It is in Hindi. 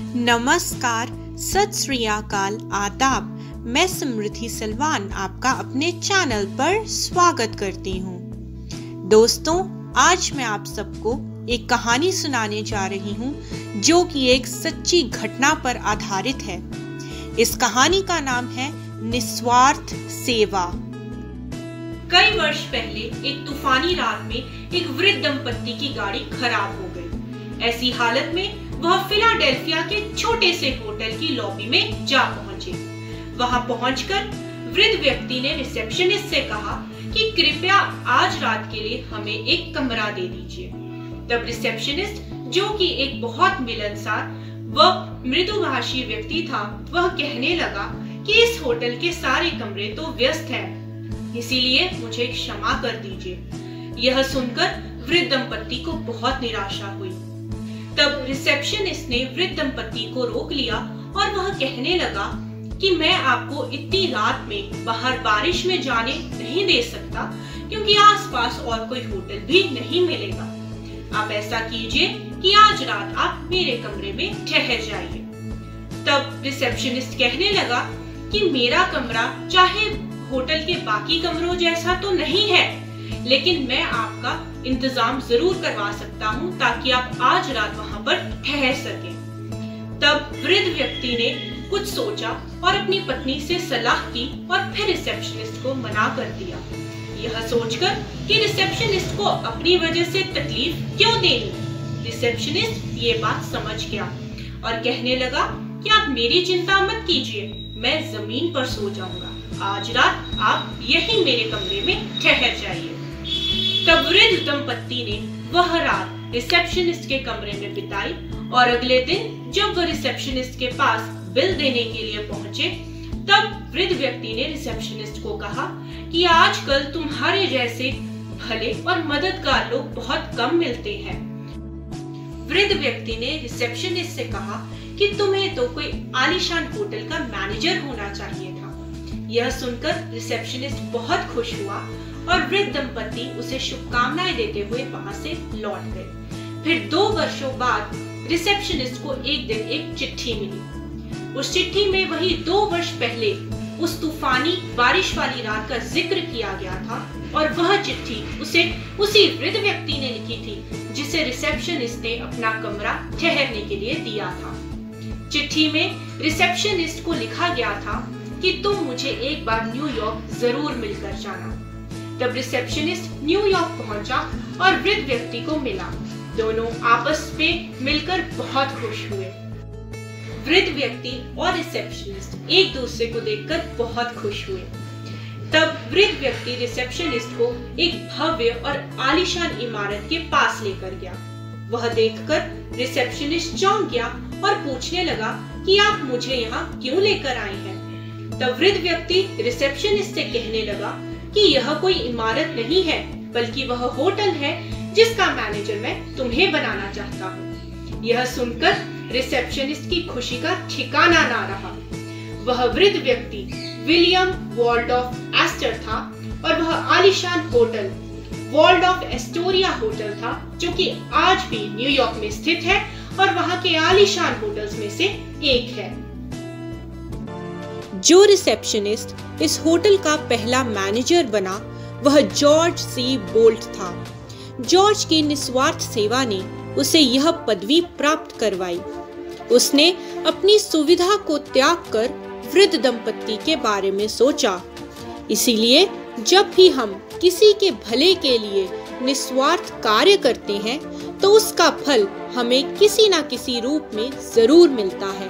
नमस्कार, सत श्री अकाल, आदाब। मैं समृद्धि सलवान आपका अपने चैनल पर स्वागत करती हूँ। दोस्तों, आज मैं आप सबको एक कहानी सुनाने जा रही हूँ जो कि एक सच्ची घटना पर आधारित है। इस कहानी का नाम है निस्वार्थ सेवा। कई वर्ष पहले एक तूफानी रात में एक वृद्ध दंपत्ति की गाड़ी खराब हो गई। ऐसी हालत में वह फिलाडेल्फिया के छोटे से होटल की लॉबी में जा पहुंचे। वहां पहुंचकर वृद्ध व्यक्ति ने रिसेप्शनिस्ट से कहा कि कृपया आज रात के लिए हमें एक कमरा दे दीजिए। तब रिसेप्शनिस्ट, जो कि एक बहुत मिलनसार व मृदुभाषी व्यक्ति था, वह कहने लगा कि इस होटल के सारे कमरे तो व्यस्त हैं, इसीलिए मुझे क्षमा कर दीजिए। यह सुनकर वृद्ध दंपत्ति को बहुत निराशा हुई। तब रिसेप्शनिस्ट ने वृद्ध दंपत्ति को रोक लिया और वह कहने लगा कि मैं आपको इतनी रात में बाहर बारिश में जाने नहीं दे सकता, क्योंकि आसपास और कोई होटल भी नहीं मिलेगा। आप ऐसा कीजिए कि आज रात आप मेरे कमरे में ठहर जाइए। तब रिसेप्शनिस्ट कहने लगा कि मेरा कमरा चाहे होटल के बाकी कमरों जैसा तो नहीं है, लेकिन मैं आपका इंतजाम जरूर करवा सकता हूँ ताकि आप आज रात वहाँ पर ठहर सकें। तब वृद्ध व्यक्ति ने कुछ सोचा और अपनी पत्नी से सलाह की और फिर रिसेप्शनिस्ट को मना कर दिया, यह सोचकर कि रिसेप्शनिस्ट को अपनी वजह से तकलीफ क्यों देनी। रिसेप्शनिस्ट ये बात समझ गया और कहने लगा कि आप मेरी चिंता मत कीजिए, मैं जमीन पर सो जाऊंगा। आज रात आप यहीं मेरे कमरे में ठहर जाइए। तब वृद्ध दंपत्ति ने वह रात रिसेप्शनिस्ट के कमरे में बिताई और अगले दिन जब वह रिसेप्शनिस्ट के पास बिल देने के लिए पहुंचे, तब वृद्ध व्यक्ति ने रिसेप्शनिस्ट को कहा कि आजकल तुम्हारे जैसे भले और मददगार लोग बहुत कम मिलते हैं। वृद्ध व्यक्ति ने रिसेप्शनिस्ट से कहा कि तुम्हें तो कोई आलीशान होटल का मैनेजर होना चाहिए था। यह सुनकर रिसेप्शनिस्ट बहुत खुश हुआ और वृद्ध दंपत्ति उसे शुभकामनाएं देते हुए वहां से लौट गए। फिर 2 वर्षों बाद रिसेप्शनिस्ट को एक दिन एक चिट्ठी मिली। उस चिट्ठी में वही 2 वर्ष पहले उस तूफानी बारिश वाली रात का जिक्र किया गया था और वह चिट्ठी उसे उसी वृद्ध व्यक्ति ने लिखी थी जिसे रिसेप्शनिस्ट ने अपना कमरा ठहरने के लिए दिया था। चिट्ठी में रिसेप्शनिस्ट को लिखा गया था कि तुम मुझे एक बार न्यूयॉर्क जरूर मिलकर जाना। तब रिसेप्शनिस्ट न्यूयॉर्क पहुंचा और वृद्ध व्यक्ति को मिला। दोनों आपस में मिलकर बहुत खुश हुए। वृद्ध व्यक्ति और रिसेप्शनिस्ट एक दूसरे को देखकर बहुत खुश हुए। तब वृद्ध व्यक्ति रिसेप्शनिस्ट को एक भव्य और आलीशान इमारत के पास लेकर गया। वह देखकर रिसेप्शनिस्ट चौंक गया और पूछने लगा कि आप मुझे यहाँ क्यों लेकर आए हैं। तब वृद्ध व्यक्ति रिसेप्शनिस्ट से कहने लगा कि यह कोई इमारत नहीं है, बल्कि वह होटल है जिसका मैनेजर मैं तुम्हें बनाना चाहता हूँ। यह सुनकर रिसेप्शनिस्ट की खुशी का ठिकाना ना रहा। वह वृद्ध व्यक्ति विलियम वॉल्डॉफ एस्टर था और वह आलीशान होटल वॉल्डॉफ एस्टोरिया होटल था, जो कि आज भी न्यूयॉर्क में स्थित है और वहाँ के आलीशान होटल्स में से एक है। जो रिसेप्शनिस्ट इस होटल का पहला मैनेजर बना, वह जॉर्ज सी बोल्ट था। जॉर्ज की निस्वार्थ सेवा ने उसे यह पदवी प्राप्त करवाई। उसने अपनी सुविधा को त्याग कर वृद्ध दंपत्ति के बारे में सोचा। इसीलिए जब भी हम किसी के भले के लिए निस्वार्थ कार्य करते हैं, तो उसका फल हमें किसी न किसी रूप में जरूर मिलता है।